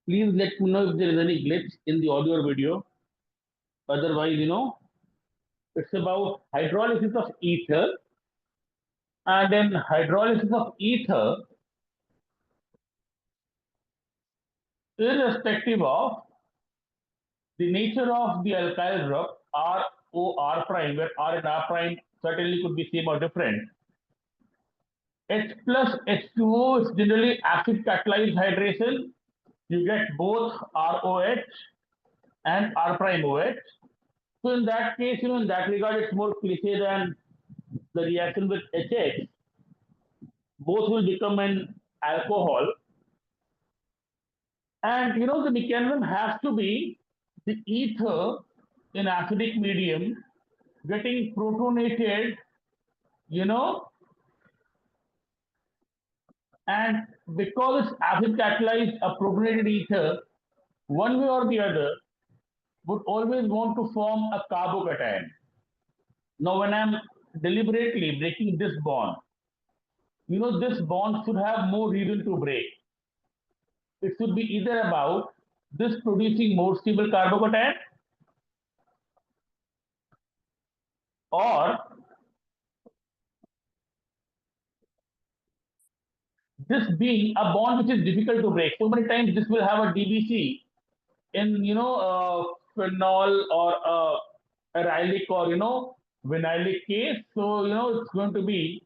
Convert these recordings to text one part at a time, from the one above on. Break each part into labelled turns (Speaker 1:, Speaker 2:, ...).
Speaker 1: Please let me know if there is any glitch in the audio or video. Otherwise, it's about hydrolysis of ether. And then hydrolysis of ether, irrespective of the nature of the alkyl group, R, O, R prime, where R and R prime certainly could be same or different. H plus H2O is generally acid catalyzed hydration. You get both ROH and R prime OH. So in that case, in that regard, it's more cliche than the reaction with HH. Both will become an alcohol. And the mechanism has to be the ether in acidic medium getting protonated, you know, and because it's acid catalyzed, a protonated ether, one way or the other, would always want to form a carbocation. Now, when I'm deliberately breaking this bond, this bond should have more reason to break. It should be either about this producing more stable carbocation or this being a bond which is difficult to break. So many times this will have a DBC in phenol or arylic or vinylic case. So it's going to be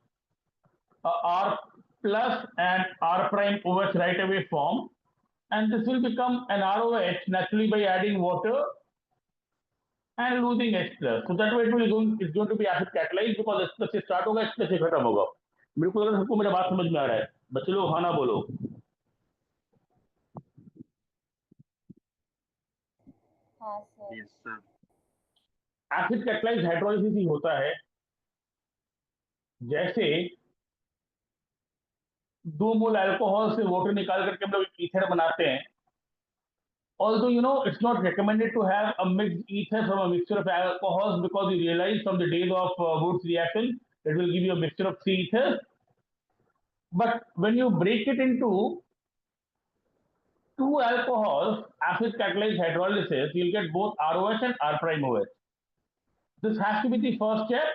Speaker 1: a R plus and R prime OH right away form, and this will become an ROH naturally by adding water and losing H plus. So that way it's going to be acid catalyzed because H plus से start होगा, H plus से खत्म होगा. मेरे को लगा सबको मेरा बात समझ में आ रहा है. बच्चे लोग हाँ ना बोलो.
Speaker 2: हाँ sir.
Speaker 3: Yes, sir.
Speaker 1: Acid catalyse hydrolysis ही होता है जैसे 2 मोल अल्कोहल से वाटर निकाल करके हम लोग ईथर बनाते हैं. Although it's not recommended to have a mixed ether from a mixture of alcohols because you realize from the days of Woods reaction it will give you a mixture of 3 ethers. But when you break it into 2 alcohols, acid catalyzed hydrolysis, you'll get both ROH and R prime OH. This has to be the first step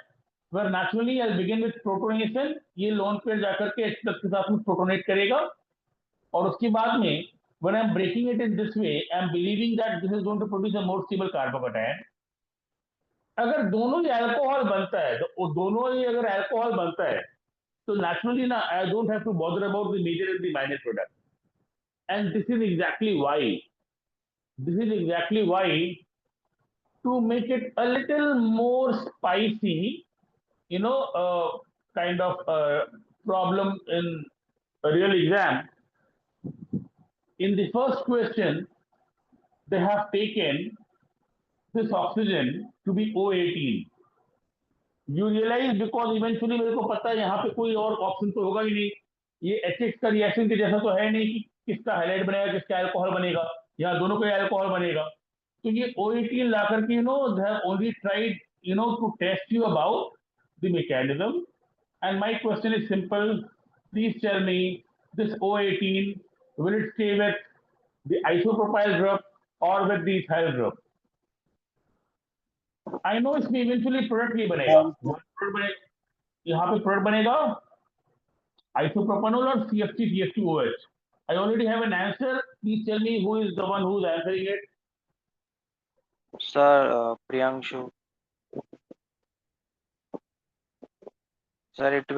Speaker 1: where naturally I'll begin with protonation. ये lone pair जाकर के H plus के साथ में protonate करेगा और उसके बाद में when I'm breaking it in this way, I'm believing that this is going to produce a more stable carbocation. अगर दोनों ही अल्कोहल बनता है तो दोनों ही अगर अल्कोहल बनता है तो naturally ना I don't have to bother about the major and the minor product. And this is exactly why to make it a little more spicy, kind of problem in a real exam. In the first question, they have taken this oxygen to be O18. You realize because eventually मेरे को पता है यहाँ पे कोई और option तो होगा ही नहीं. ये HX का रिएक्शन के जैसा तो है नहीं कि किसका हैलाइड बनेगा किसका अल्कोहल बनेगा. यहाँ दोनों का अल्कोहल बनेगा. तो ये O18 ला करके they have only tried to test you about the mechanism. And my question is simple. Please tell me this O18 will it stay with the isopropyl group or with the ethyl group? I know इसमें eventually product नहीं बनेगा. यहाँ पे product बनेगा isopropanol or CFC CH2OH. I already have an answer. Please tell me who is the one who is answering it.
Speaker 3: Sir, Priyanshu. Sir, it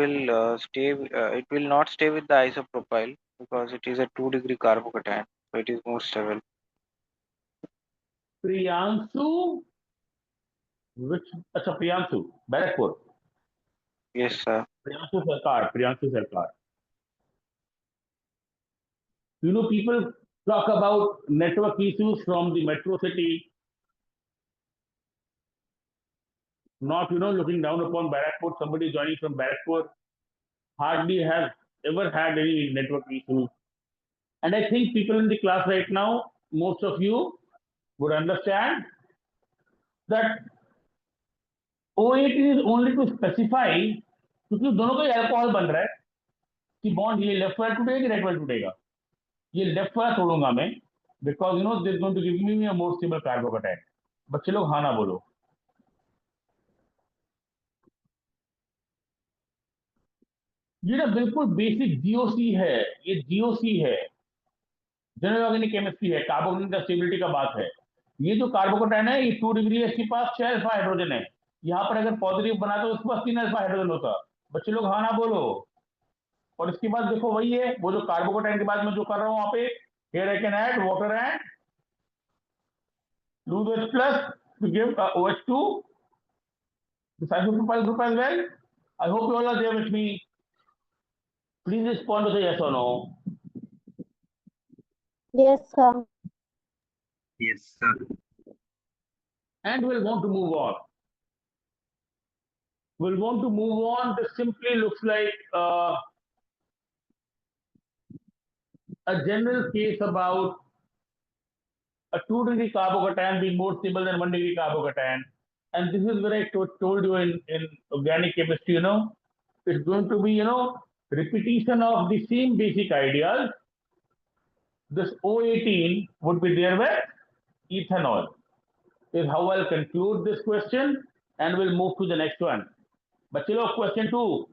Speaker 3: will not stay with the isopropyl because it is a 2-degree carbocation, so it is more stable.
Speaker 1: Priyanshu, Priyanshu, Barakpur.
Speaker 3: Yes, sir.
Speaker 1: Priyanshu Sarkar. People talk about network issues from the metro city, not, looking down upon Barakpur. Somebody joining from Barakpur hardly has ever had any network issues. And I think people in the class right now, most of you would understand that O18 is only to specify क्योंकि दोनों का ही alcohol बन रहा है कि bond ये left वाला टूटेगा कि राइट वाला टूटेगा. ये लेफ्ट वाला तोड़ूंगा मैं because this is going to give me a more stable carbocation. बच्चे लोग हाँ ना बोलो. ये ना बिल्कुल बेसिक जीओसी है, ये जीओसी है, जनरल ऑर्गेनिक केमिस्ट्री है, कार्बोकेटाइन का स्टेबिलिटी का बात है. ये जो कार्बोकेटाइन है, ये 2 डिग्री है, इसके पास 6 अल्फा हाइड्रोजन है. यहाँ पर अगर पॉजिटिव बना तो उसके पास 3 अल्फा हाइड्रोजन होता. बच्चे लोग हाँ ना बोलो. और इसके बाद देखो वही है, वो जो कार्बोकेटाइन के बाद में जो कर रहा हूँ वहां पे, here I can add water and lose H plus to give OH2, this isopropyl group as well. I hope you all are there with me. Please respond to the yes or no.
Speaker 2: Yes, sir.
Speaker 4: Yes, sir.
Speaker 1: And we'll want to move on. We'll want to move on. This simply looks like a general case about a 2 degree carbocation being more stable than 1 degree carbocation. And this is where I told you in organic chemistry, it's going to be, repetition of the same basic ideas. This O18 would be there with ethanol. Is how I'll conclude this question and we'll move to the next one. But question 2.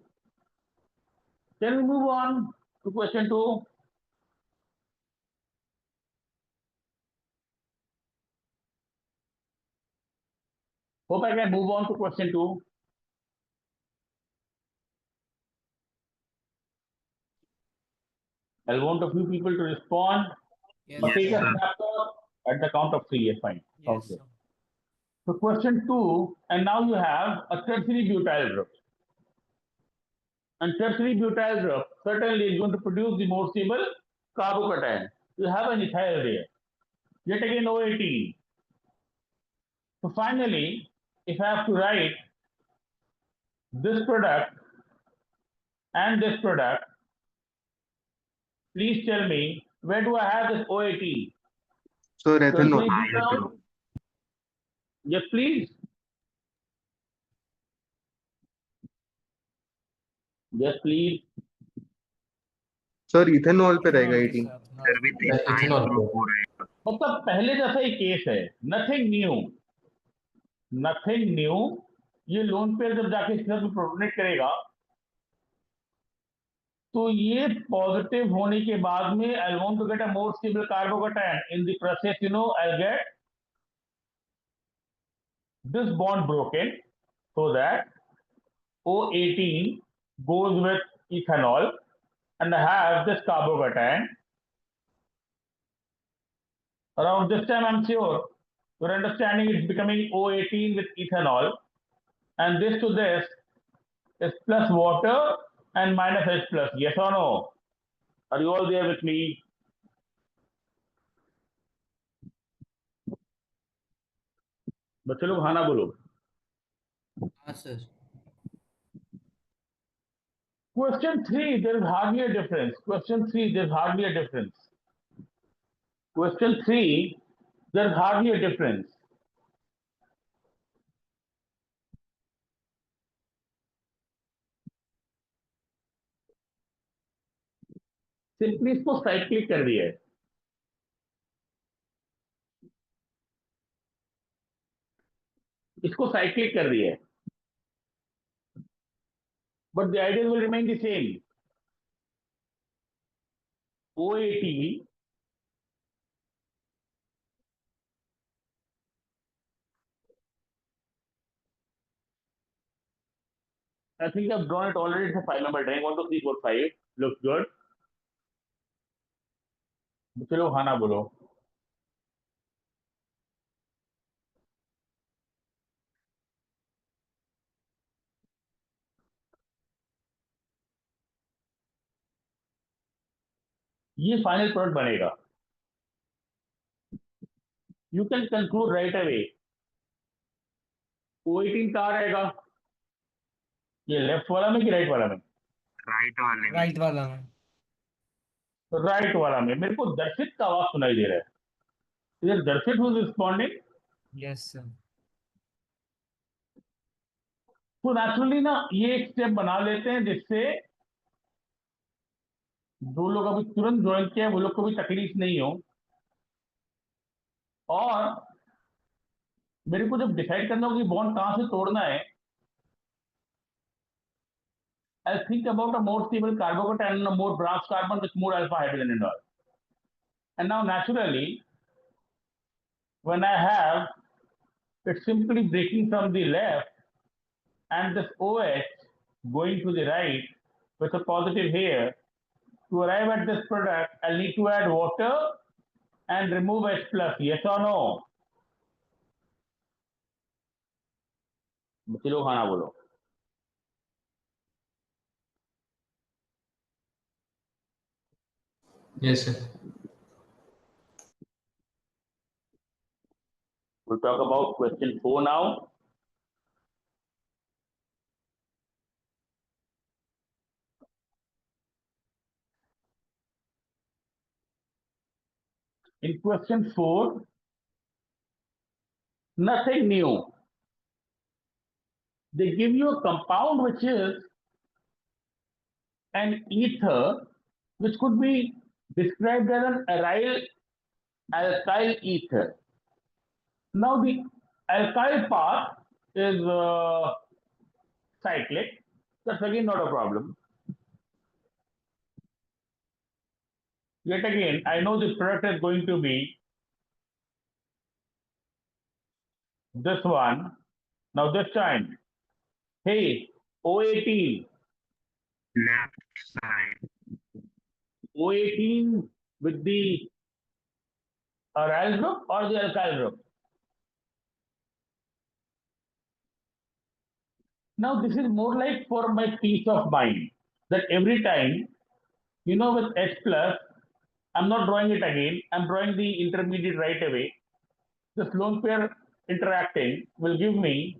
Speaker 1: Can we move on to question 2? Hope I can move on to question 2. I'll want a few people to respond.
Speaker 5: Yes,
Speaker 1: But take a
Speaker 4: sir.
Speaker 1: snapshot at the count of 3. Yes, fine.
Speaker 5: yes,
Speaker 1: Okay.
Speaker 5: sir.
Speaker 1: So question 2, and now you have a tertiary butyl group. And tertiary butyl group certainly is going to produce the more stable carbocation. You have an ethyl there. Yet again O18. So finally, if I have to write this product and this product, please tell me where do I have this O18?
Speaker 4: So ethanol.
Speaker 1: Tertiary butyl? Yes, please. Yes, please.
Speaker 4: Sir ethanol पे रहेगा
Speaker 5: Ethanol के
Speaker 4: 18.
Speaker 5: साथ, हाँ।
Speaker 4: Sir with
Speaker 6: ethanol
Speaker 4: group हो रहेगा.
Speaker 1: मतलब पहले जैसा ही केस है, नथिंग न्यू, नथिंग न्यू. ये लोन पेयर जब जाके इसके साथ में प्रोटोनेट करेगा तो ये पॉजिटिव होने के बाद में I want to get a more stable carbocation in the process, I get this bond broken so that O18 goes with ethanol and I have this carbocation. Around this time, I'm sure your understanding is becoming O18 with ethanol, and this to this is plus water and minus H plus. Yes or no? Are you all there with me? बच्चे लोग हाँ ना बोलो.
Speaker 5: हाँ, sir.
Speaker 1: Question 3, there is hardly a difference. Question 3, there's hardly a difference. Question 3, there's hardly a difference. Simply इसको cyclic कर दिया है. इसको साइक्लिक कर दिया है. But the ideas will remain the same. O18 I think I've drawn it already. It's a 5-member ring. 1, 2, 3, 4, 5. Looks good. चलो हाँ ना बोलो. ये फाइनल प्रोडक्ट बनेगा. You can conclude right away. O18 कहाँ रहेगा? ये लेफ्ट वाला में कि राइट वाला में?
Speaker 4: राइट वाले में.
Speaker 5: Right वाला में.
Speaker 1: राइट वाला में. मेरे को दर्शित का आवाज सुनाई दे रहा है. इधर दर्शित हूँ रिस्पॉन्डिंग.
Speaker 5: Yes, sir.
Speaker 1: तो नेचुरली ना ये एक स्टेप बना लेते हैं जिससे जो लोग अभी तुरंत ज्वाइन किया है वो लोग को भी तकलीफ नहीं हो. और मेरे को जब डिसाइड करना हो कि बॉन्ड कहां से तोड़ना है, I'll think about a more stable carbocation and a more brass carbon with more alpha hydrogen and all. And now naturally, when I have it simply breaking from the left and this OH going to the right with a positive here, to arrive at this product, I'll need to add water and remove H plus. Yes or no? चलो खाना बोलो.
Speaker 5: Yes, sir.
Speaker 1: We'll talk about question 4 now. In question 4, nothing new. They give you a compound which is an ether, which could be described as an aryl alkyl ether. Now the alkyl part is cyclic. That's again not a problem. Yet again, I know this product is going to be this one. Now this time, hey, O18,
Speaker 4: Left side.
Speaker 1: O18 with the aryl group or the alkyl group? Now this is more like for my peace of mind that every time, you know, with H plus, I'm not drawing it again, I'm drawing the intermediate right away. This lone pair interacting will give me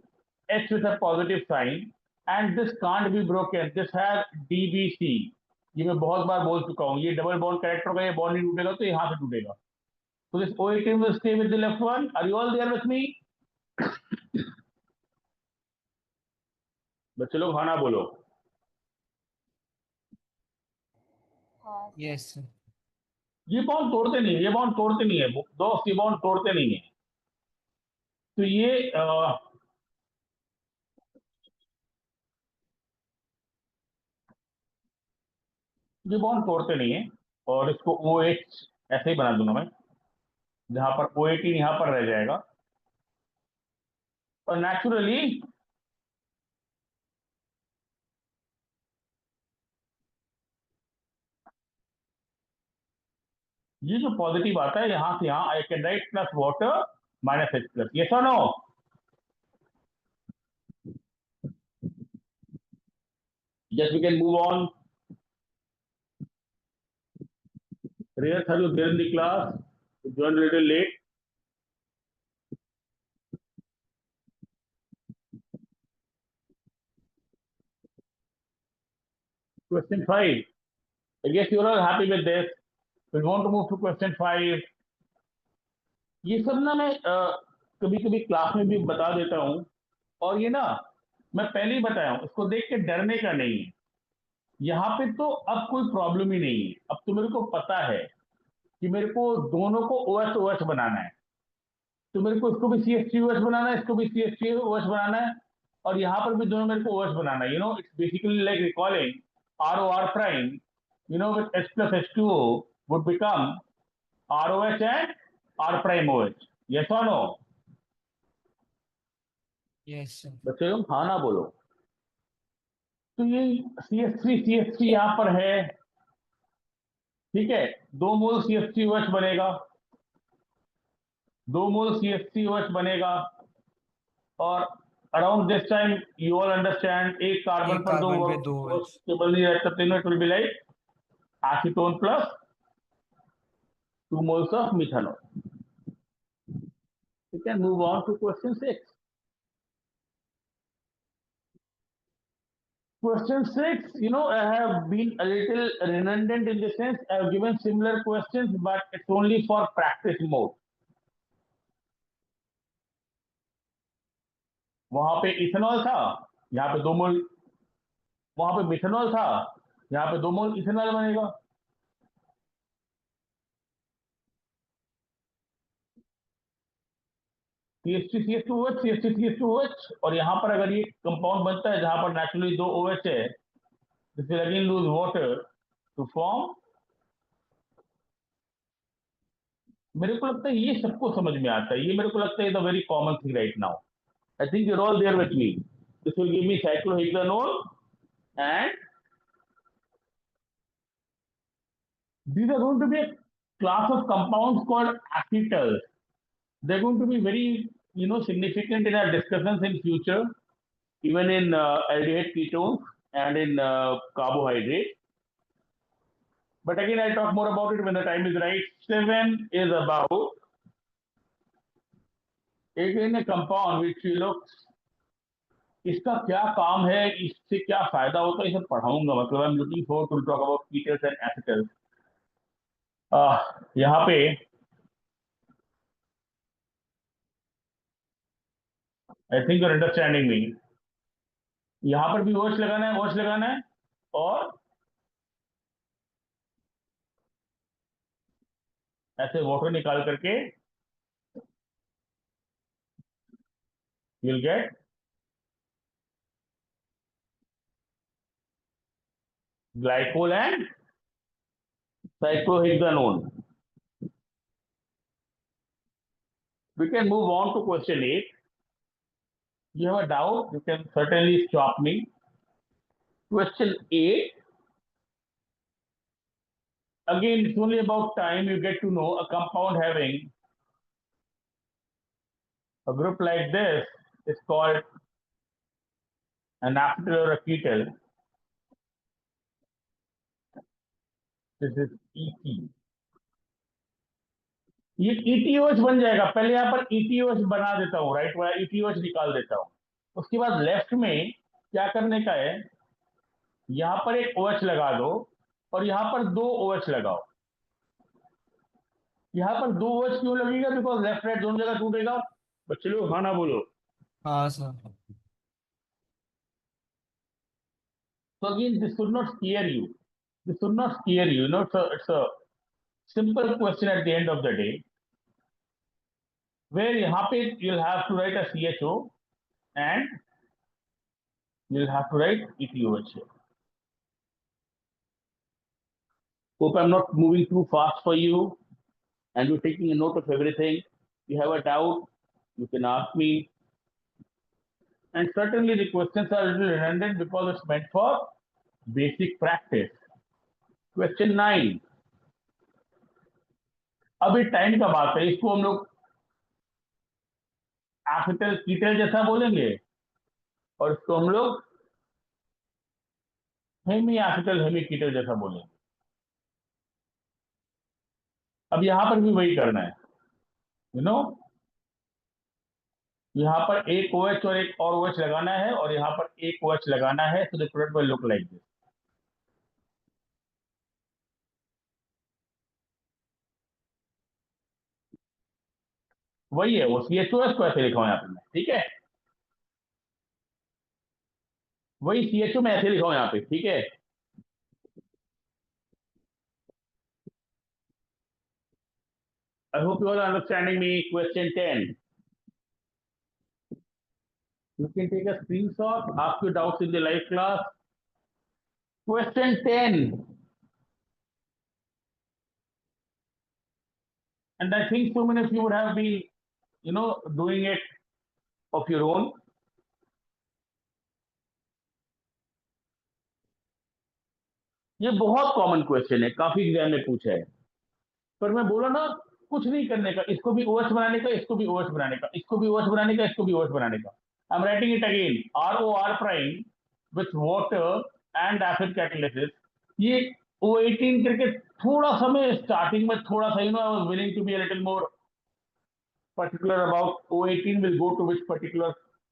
Speaker 1: H with a positive sign and this can't be broken. This has DBC. ये मैं बहुत बार बोल चुका हूँ, ये double bond character होगा, ये bond नहीं टूटेगा तो यहाँ से टूटेगा. So this O18 will stay with the left one. Are you all there with me? बच्चे लोग हाँ ना बोलो.
Speaker 2: हाँ सर.
Speaker 5: Yes, sir.
Speaker 1: ये बॉन्ड तोड़ते नहीं है, ये बॉन्ड तोड़ते नहीं है दोस्त, ये बॉन्ड तोड़ते नहीं है. तो ये बॉन्ड तोड़ते नहीं है और इसको OH ऐसे ही बना दूंगा मैं, जहां पर O18 यहां पर रह जाएगा और नेचुरली ये जो पॉजिटिव आता है यहां से यहां, I can write plus water minus H plus. Yes और no? Yes, we can move on. Reyes, are you there in the class? You joined a little late. Question 5. I guess you are all happy with this. We want to move to question 5. ये सब ना मैं कभी कभी class में भी बता देता हूँ और ये ना मैं पहले ही बताया हूँ, इसको देख के डरने का नहीं है. यहाँ पे तो अब कोई प्रॉब्लम ही नहीं है. अब तो मेरे को पता है कि मेरे को दोनों को OH OH बनाना है, तो मेरे को इसको भी CH3OH बनाना है, इसको भी CH3OH बनाना है और यहाँ पर भी दोनों मेरे को OH बनाना है. It's basically like recalling ROR prime, with H plus H2O would become ROH and R prime OH. Yes or no?
Speaker 5: Yes, sir.
Speaker 1: बच्चे लोग हाँ ना बोलो. तो ये CH3 यहाँ पर है, ठीक है. 2 मोल CH3OH बनेगा, 2 मोल CH3OH बनेगा और around this time you all understand एक कार्बन
Speaker 5: एक
Speaker 1: पर दो
Speaker 5: कार्बन पे दो OH.
Speaker 1: स्टेबल नहीं रहता, तो it will be like acetone plus 2 moles of methanol. We can move on to question 6. Question 6, I have been a little redundant in the sense I have given similar questions, but it's only for practice mode. वहां पे ethanol था, यहाँ पे 2 मोल, वहां पे methanol था, यहाँ पे 2 मोल इथेनॉल बनेगा. CH3CH2OH, CH3CH2OH, और यहाँ पर अगर ये कंपाउंड बनता है जहां पर नेचुरली दो OH है, this will again lose water to form. मेरे को लगता है ये सबको समझ में आता है, ये मेरे को लगता है is a very common thing right now. I think you are all there with me. This will give me cyclohexanol and these are going to be a class of compounds called acetals. They're going to be very, significant in our discussions in future, even in aldehyde ketones and in carbohydrates. But again, I'll talk more about it when the time is right. 7 is about, again, a compound which we look, इसका क्या काम है, इससे क्या फायदा होता है, इसे पढ़ाऊंगा। मतलब I am looking for to talk about ketals and acetals. यहाँ पे I think you're understanding me. यहाँ पर भी वॉच लगाना है, वॉच लगाना है, और ऐसे वाटर निकाल करके you'll get glycol and cyclohexanone. We can move on to question 8. You have a doubt, you can certainly stop me. Question 8. Again, it's only about time you get to know a compound having a group like this is called an acetal or a ketal. This is ET. ये ETOH बन जाएगा। पहले यहाँ पर ETOH बना देता हूँ, right वाला ETOH निकाल देता हूँ। उसके बाद लेफ्ट में क्या करने का है, यहाँ पर एक OH लगा दो और यहाँ पर दो OH लगाओ। यहाँ पर दो OH क्यों लगेगा? बिकॉज लेफ्ट राइट दोनों जगह टूटेगा। बच्चे लोग हाँ ना बोलो।
Speaker 5: हाँ sir.
Speaker 1: So again, this should not scare you. This should not scare you. It's a simple question at the end of the day. Where यहाँ पे you'll have to write a CHO and you'll have to write ETOH here. Hope I'm not moving too fast for you and you're taking a note of everything. If you have a doubt, you can ask me. And certainly the questions are a little redundant because it's meant for basic practice. Question 9. अभी time का बात है, इसको हम लोग acetal कीटल जैसा बोलेंगे और इसको हम लोग हेमी एसिटल हेमी कीटल जैसा बोलेंगे। अब यहां पर भी वही करना है, यहाँ पर एक OH और एक और OH लगाना है और यहाँ पर एक OH लगाना है, so the product will look like this. वही है, वो CHOS को ऐसे लिखा हूं यहाँ पे मैं, ठीक है, वही CHO में ऐसे लिखा हूं यहाँ पे, ठीक है। I hope you all are understanding me. Question 10. You can take a screenshot, ask your doubts in the live class. Question 10. And I think so many of you would have been, doing it of your own. ये बहुत common question है, काफी exam में पूछा है, पर मैं बोला ना कुछ नहीं करने का, इसको भी OH बनाने का, इसको भी OH बनाने का, इसको भी OH बनाने का, इसको भी OH बनाने का। I am writing it again, ROR prime with water and acid catalysis. ये O18 करके थोड़ा सा मैं स्टार्टिंग में थोड़ा सा I was willing to be a little more particular about O18 will go to which particular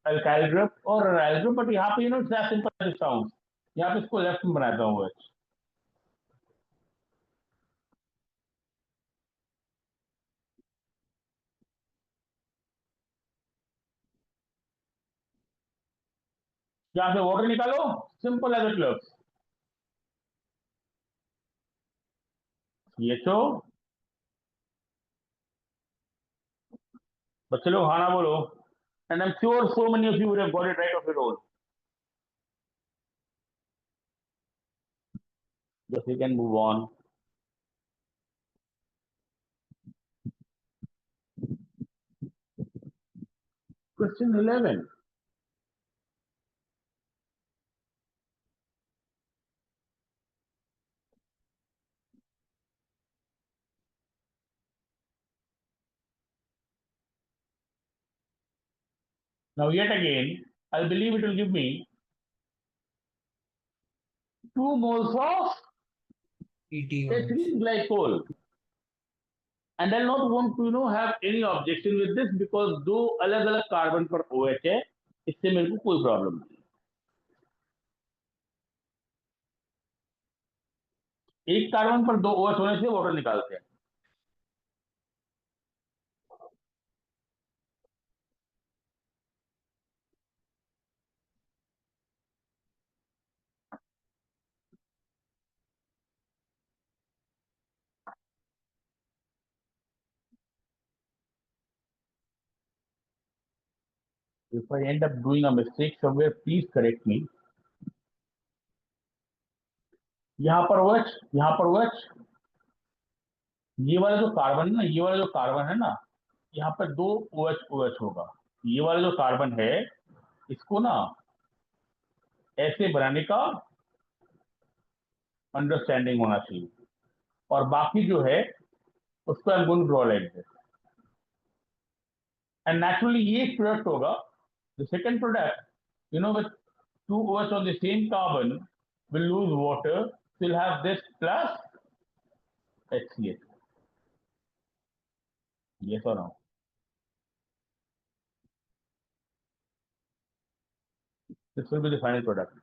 Speaker 1: alkyl group or aryl group, but यहाँ पे it's as simple as it sounds. यहाँ पे इसको लेफ्ट में बनाता हूँ OH। यहाँ से वाटर निकालो, simple as it looks. CHO बच्चे लोग हाँ ना बोलो, and I'm sure so many of you would have got it right of your own. Just we can move on. Question 11. Now yet again, I believe it will give me 2 moles of
Speaker 5: ETO.
Speaker 1: ethylene glycol. And I'll not want to have any objection with this because दो अलग अलग carbon पर OH है, इससे मेरे को कोई problem नहीं. एक कार्बन पर दो OH होने से वाटर निकालते हैं. If I end up doing a mistake somewhere, please correct me. यहाँ पर OH, यहाँ पर OH, ये वाला जो कार्बन है ना, ये वाला जो कार्बन है ना, यहाँ पर दो OH OH होगा. ये वाला जो कार्बन है, इसको ना ऐसे बनाने का अंडरस्टैंडिंग होना चाहिए, और बाकी जो है उसको I am going to draw like this. And naturally ये एक प्रोडक्ट होगा. The second product, with two OH on the same carbon will lose water, will have this plus HCl. Yes or no? This will be the final product.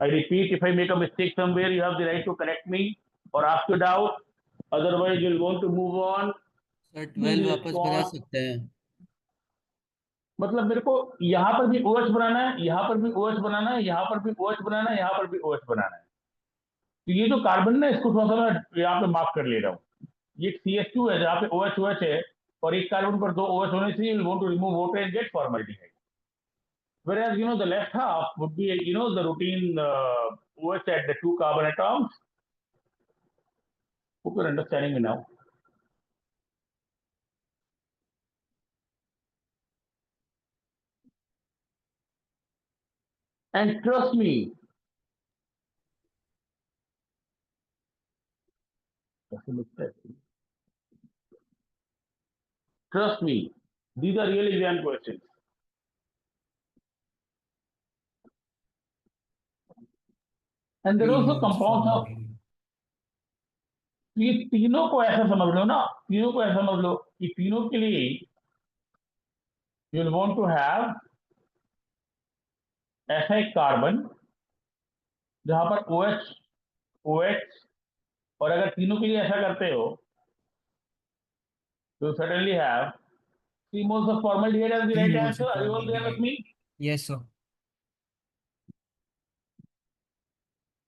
Speaker 1: I repeat, if I make a mistake somewhere, you have the right to correct me or ask a doubt. Otherwise, you'll want to move on.
Speaker 5: Sir
Speaker 1: Please
Speaker 5: 12 वापस बना
Speaker 1: respond.
Speaker 5: सकते हैं.
Speaker 1: मतलब मेरे को यहाँ पर भी OH बनाना है, यहाँ पर भी OH बनाना है, यहाँ पर भी OH बनाना है, यहाँ पर भी OH बनाना है. तो ये जो कार्बन है, इसको थोड़ा सा मैं यहाँ पे मार्क कर ले रहा हूँ. ये CH2 है जहाँ पे OH OH है, और एक कार्बन पर दो OH होने से you want to remove water and get formaldehyde. Whereas the left half would be the routine OH at the two carbon atoms. Hope you're understanding me now. And trust me, trust me, these are real exam questions. And there are also compounds of, ये तीनों को ऐसा समझ लो ना, तीनों को ऐसा समझ लो कि तीनों के लिए you will want to have ऐसा एक कार्बन जहां पर OH OH, और अगर तीनों के लिए ऐसा करते हो तो certainly have 3 moles of formaldehyde as the
Speaker 5: 3
Speaker 1: right
Speaker 5: moles
Speaker 1: answer.
Speaker 5: of
Speaker 1: Are you all there with
Speaker 5: formaldehyde.
Speaker 1: me?
Speaker 5: Yes, sir.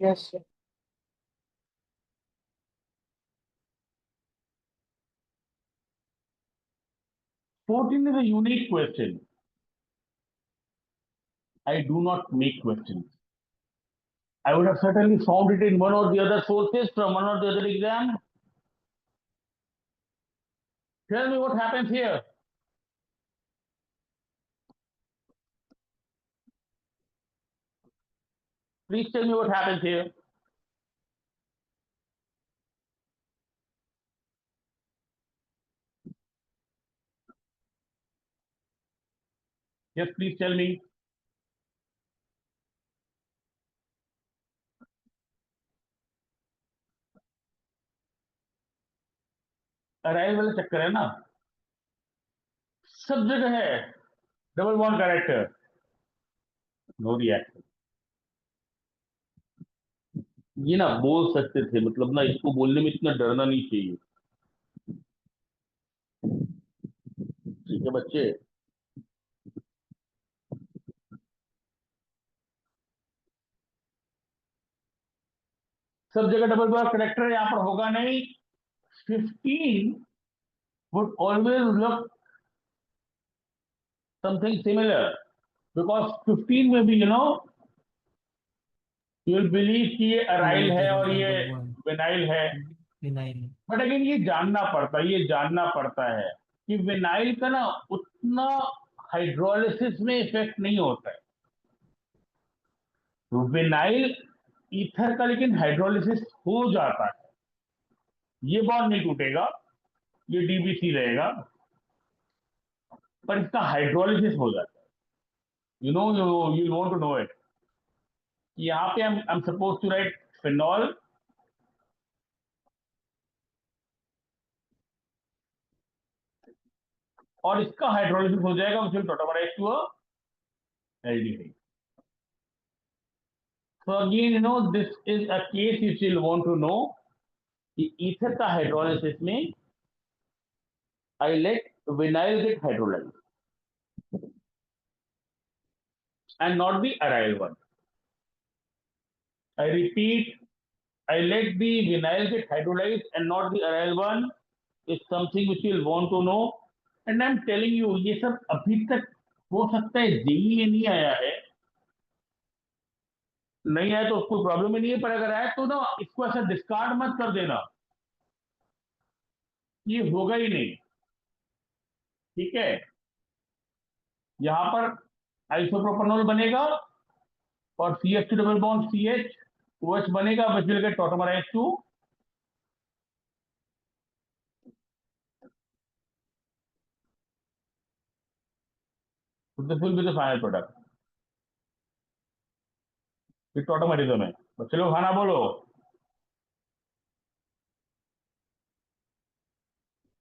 Speaker 2: Yes, sir.
Speaker 1: 14 is a unique question. I do not make questions. I would have certainly found it in one or the other sources from one or the other exam. Tell me what happens here. Please tell me what happens here. Yes, please tell me. Aryl वाला चक्कर है ना, सब जगह है double bond character, no reaction. ये ना बोल सकते थे, मतलब ना इसको बोलने में इतना डरना नहीं चाहिए. ठीक है बच्चे, सब जगह डबल बॉन्ड कैरेक्टर यहाँ पर होगा नहीं. 15 would always look something similar, because 15 में भी you will believe कि ये अराइल है और ये विनाइल है,
Speaker 5: विनाइल।
Speaker 1: बट अगेन ये जानना पड़ता है कि विनाइल का ना उतना हाइड्रोलिसिस में इफेक्ट नहीं होता है। तो विनाइल ईथर का लेकिन हाइड्रोलिसिस हो जाता है, ये बॉन्ड नहीं टूटेगा, ये डीबीसी रहेगा, पर इसका हाइड्रोलिसिस हो जाता है। You want to know it. यहाँ पे I am suppose to write phenol, और इसका हाइड्रोलिसिस हो जाएगा, which will tautomerize to a aldehyde. So again, this is a case which you'll want to know कि ether का हाइड्रोलिसिस में I let vinyl get hydrolyzed and not the aryl one. I repeat, I let the vinyl get hydrolyzed and not the aryl one is something which you'll want to know. And I'm telling you, ये सब अभी तक हो सकता है JEE में नहीं आया है, नहीं आया तो कोई प्रॉब्लम ही नहीं है, पर अगर आया तो ना इसको ऐसा डिस्कार्ड मत कर देना, ये होगा ही नहीं, ठीक है। यहां पर आइसोप्रोपेनॉल बनेगा और CH2 double bond CH OH बनेगा, which will get tautomerized to this will be the final product with tautomerism है। बच्चे लोग खाना बोलो।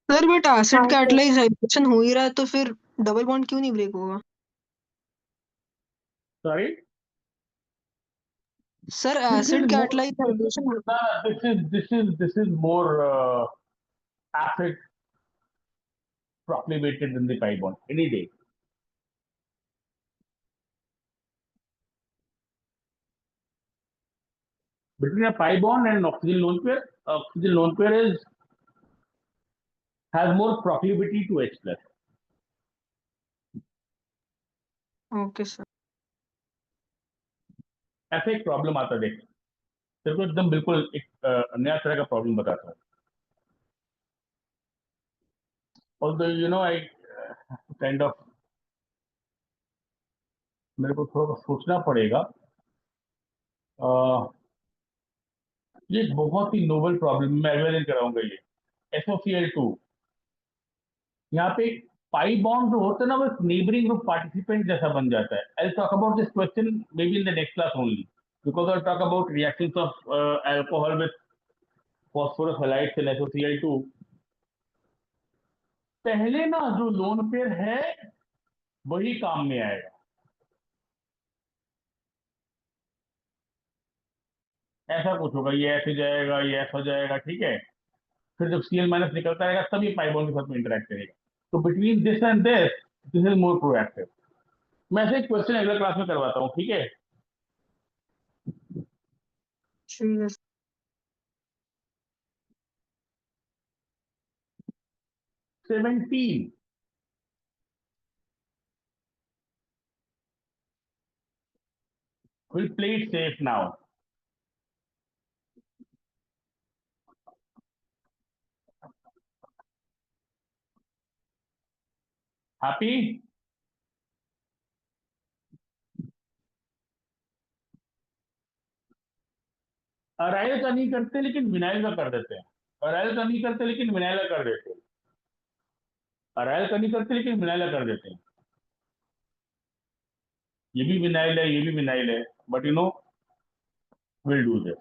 Speaker 2: सर बट एसिड
Speaker 6: हाँ,
Speaker 2: कैटलाइज हाइड्रेशन हो ही रहा है, तो फिर डबल बॉन्ड क्यों नहीं ब्रेक होगा?
Speaker 1: Sorry,
Speaker 2: sir
Speaker 1: this
Speaker 2: acid
Speaker 1: is more
Speaker 2: catalyse hydration
Speaker 1: this is more acid proclivated than the pi bond any day. Between a pi bond and an oxygen lone pair has more proclivity to H plus.
Speaker 2: Okay sir.
Speaker 1: ऐसा एक problem आता है, देख तेरे को एकदम बिल्कुल एक नया तरह का प्रॉब्लम बताता हूँ। Although I kind of मेरे को थोड़ा सोचना पड़ेगा, ये बहुत ही नोबल प्रॉब्लम, मैं इमेजिन कराऊंगा ये SOCl2। यहाँ पे पाई बॉन्ड जो होता है ना, वो नेबरिंग ग्रुप पार्टिसिपेंट जैसा बन जाता है। I talk about this question may be in the next class only, because I talk about reactions of alcohol with phosphorus halides in SOCl2। पहले ना जो लोन पेयर है वही काम में आएगा, ऐसा कुछ होगा, ये ऐसे जाएगा, ये ऐसा जाएगा, ठीक है। फिर जब Cl माइनस निकलता रहेगा तब ये पाई बॉन्ड के साथ में इंटरेक्ट करेगा। तो between this and this is more proactive. मैं ऐसे क्वेश्चन अगला क्लास में करवाता हूँ, ठीक है।
Speaker 2: ठीक है।
Speaker 1: 17 we'll play it safe now. Happy? Aryl का नहीं करते लेकिन विनाइल का कर देते हैं, अराइल का नहीं करते लेकिन विनाइल का कर देते हैं, अराइल का नहीं करते लेकिन विनाइल का कर देते हैं। ये भी विनाइल है, ये भी विनाइल है, but we'll do this.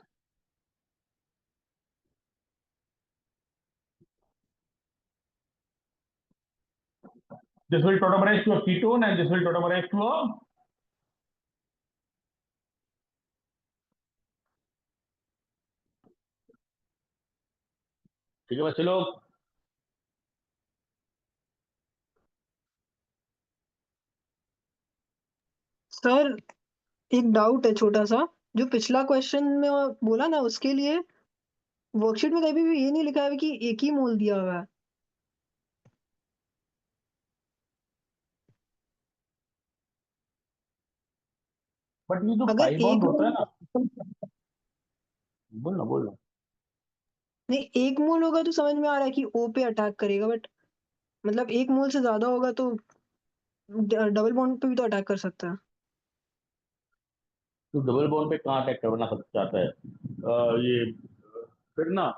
Speaker 1: This will tautomerize to a ketone and this will tautomerize to a ठीक है बच्चे लोग।
Speaker 2: सर एक डाउट है छोटा सा, जो पिछला क्वेश्चन में बोला ना, उसके लिए वर्कशीट में कहीं भी ये नहीं लिखा है कि एक ही मोल दिया हुआ है।
Speaker 1: बट ये जो
Speaker 2: अगर
Speaker 1: पाई बॉन्ड
Speaker 2: एक
Speaker 1: होता है
Speaker 2: मोल
Speaker 1: ना, बोल ना
Speaker 2: नहीं, एक मोल होगा तो समझ में आ रहा है कि ओ पे अटैक करेगा, बट मतलब एक मोल से ज्यादा होगा तो डबल बॉन्ड पे भी तो अटैक कर सकता है।
Speaker 1: तो डबल बॉन्ड पे कहाँ अटैक करना चाहता है? ये फिर ना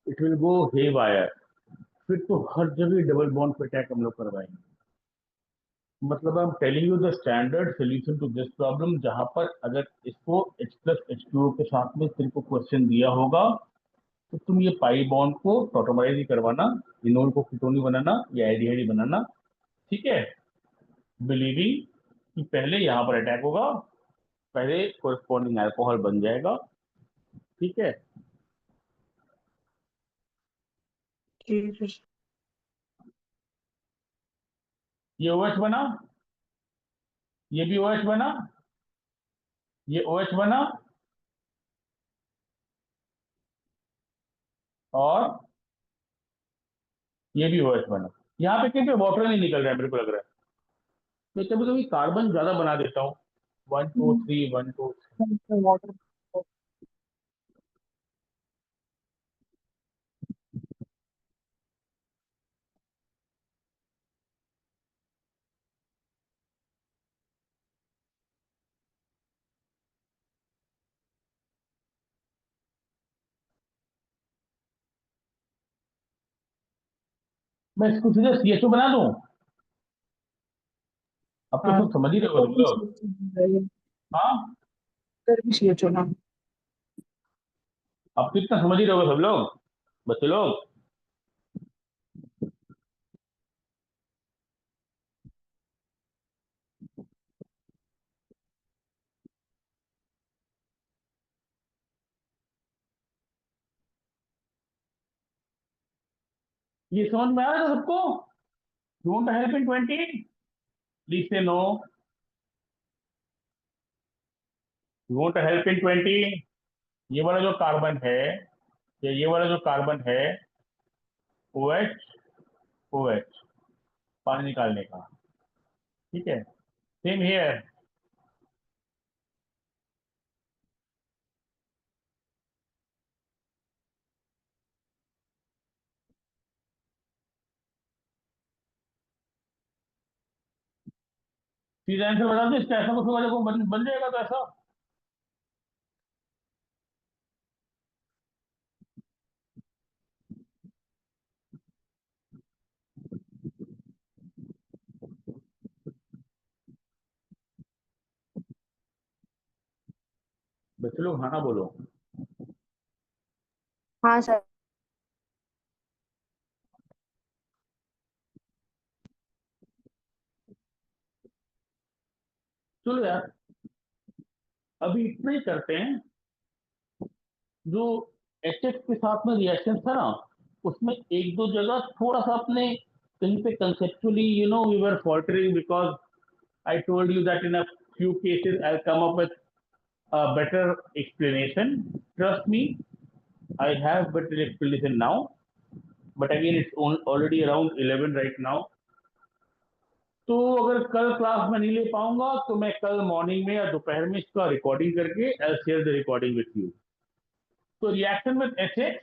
Speaker 1: it will go haywire, फिर तो हर जगह डबल बॉन्ड पे अटैक हम लोग करवाएंगे। मतलब I am telling you the standard solution to this problem, जहां पर अगर इसको H+H2O के साथ में तेरे को क्वेश्चन दिया होगा तो तुम ये पाई बॉन्ड को टॉटोमराइज ही करवाना, इनोल को कीटोन ही बनाना या एल्डिहाइड ही बनाना, ठीक है, बिलीविंग कि पहले यहाँ पर अटैक होगा, पहले कोरस्पॉन्डिंग अल्कोहल बन जाएगा, ठीक है।
Speaker 2: ठीक है।
Speaker 1: ये OH बना, ये भी OH बना, ये OH बना, और ये भी OH बना। यहाँ पे कहीं पे वाटर नहीं निकल रहा है, मेरे को लग रहा है। मैं कभी कभी कार्बन ज्यादा बना देता हूँ, 1 2 3 1 2
Speaker 2: वाटर।
Speaker 1: मैं इसको सीधे CHO बना दूं? अब तो
Speaker 2: हाँ,
Speaker 1: सब समझ ही रहे हो तुम लोग। हाँ,
Speaker 2: कर भी चाहिए चुना।
Speaker 1: अब तो इतना समझ ही रहे हो सब लोग, बच्चे लोग। ये समझ में आ रहा है सबको? You want help in 20? Please say no. You want help in 20? ये वाला जो कार्बन है, या ये वाला जो कार्बन है, OH OH, पानी निकालने का, ठीक है। सेम हियर, सीधा आंसर बता दो इसका, ऐसा कुछ होगा जो बन जाएगा तो ऐसा। बच्चे लोग हाँ ना बोलो।
Speaker 2: हाँ सर।
Speaker 1: चलो यार, अभी इतना ही करते हैं। जो HF के साथ में रिएक्शन था ना, उसमें एक दो जगह थोड़ा सा अपने कहीं पे conceptually we were faltering, because I told you that in a few cases I'll come up with a better explanation. Trust me, I have better explanation now. But again, it's already around 11 right now. तो अगर कल class में नहीं ले पाऊंगा तो मैं कल मॉर्निंग में या दोपहर में इसका रिकॉर्डिंग करके I'll share the recording with you. So reaction with HX,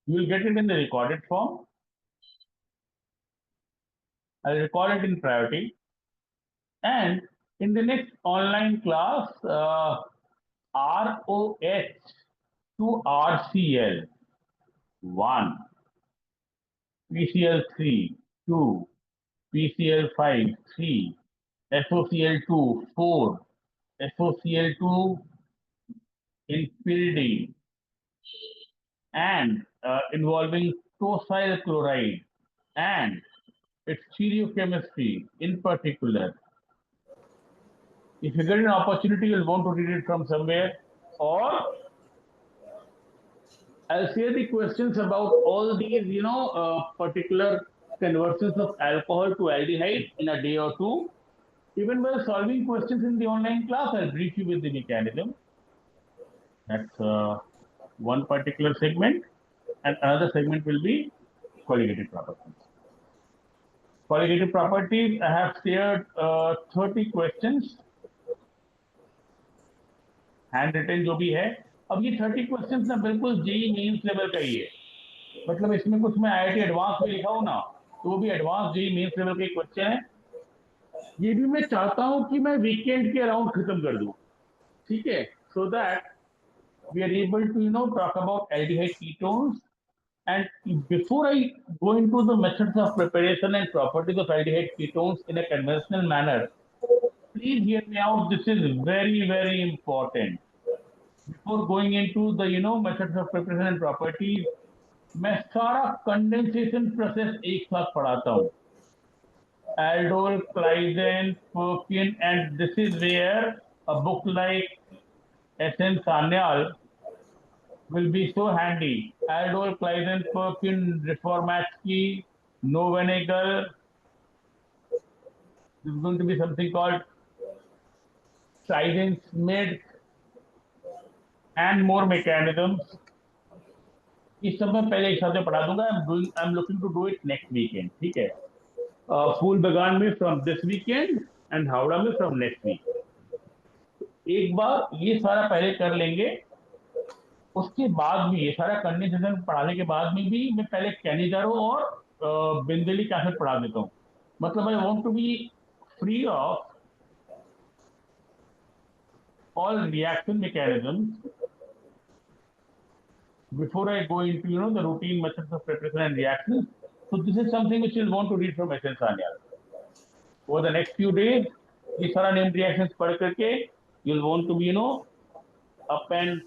Speaker 1: you will get it in the recorded form. I'll record it in priority. And in the next online class, ROH to RCl 1, PCl3 2, PCl5 3, FOCl2 4, FOCl2 in building, and involving tosyl chloride and its stereochemistry in particular. If you get an opportunity, you'll want to read it from somewhere, or I'll share the questions about all these, particular conversions of alcohol to aldehyde in a day or two. Even while solving questions in the online class, I'll brief you with the mechanism. That's one particular segment, and another segment will be colligated properties. qualitative properties, I have shared 30 questions, hand written जो भी है. अब ये 30 questions ना बिल्कुल JEE mains level का ही है. मतलब इसमें कुछ मैं आईआईटी एडवांस में लिखा हूं ना, तो वो भी एडवांस जेई मेंस लेवल के क्वेश्चन है. ये भी मैं चाहता हूं कि मैं वीकेंड के अराउंड खत्म कर दूं, ठीक है, so that we are able to talk about aldehyde ketones. And before I go into the methods of preparation and properties of aldehyde ketones in a conventional manner, please hear me out. This is very, very important. Before going into the methods of preparation and properties, मैं सारा condensation process एक साथ पढ़ाता हूँ. Aldol, Claisen, Perkin, and this is where a book like S.N. Sanyal will be so handy. Aldol, Claisen, Perkin, Reformatsky, Novenegal. This is going to be something called Claisen, Smith, and more mechanisms. इस सब में पहले एक साथ में पढ़ा दूंगा. I am looking to do it next weekend, ठीक है. फूल बगान में from this weekend and Howrah में फ्रॉम नेक्स्ट वीक. एक बार ये सारा पहले कर लेंगे, उसके बाद भी ये सारा कंडेंसेशन पढ़ाने के बाद में भी मैं पहले कैनिजारो और बेंजोइक एसिड पढ़ा देता हूँ. मतलब I want to be free of all reaction mechanisms before I go into the routine methods of preparation and reactions. So this is something which you'll want to read from S.N. Sanyal. Over the next few days, ये सारा named reactions पढ़ करके you'll want to be up and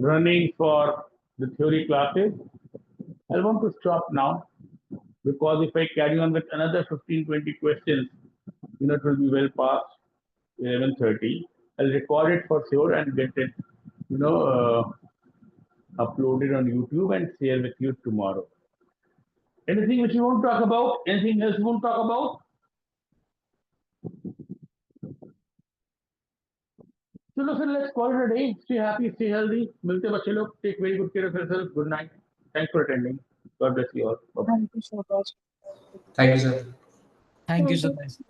Speaker 1: running for the theory classes. I want to stop now because if I carry on with another 15-20 questions, it will be well past 11:30. I'll record it for sure and get it, uploaded on YouTube and share with you tomorrow. Anything which you want to talk about? Anything else you want to talk about? Chalo sir, let's call it a day. Stay happy, stay healthy. Milte bachche log. Take very good care of yourself. Good night. Thanks for attending. God bless you all. Bye-bye.
Speaker 2: Thank you so much.
Speaker 5: Thank you, sir.
Speaker 2: Thank you.
Speaker 5: Guys.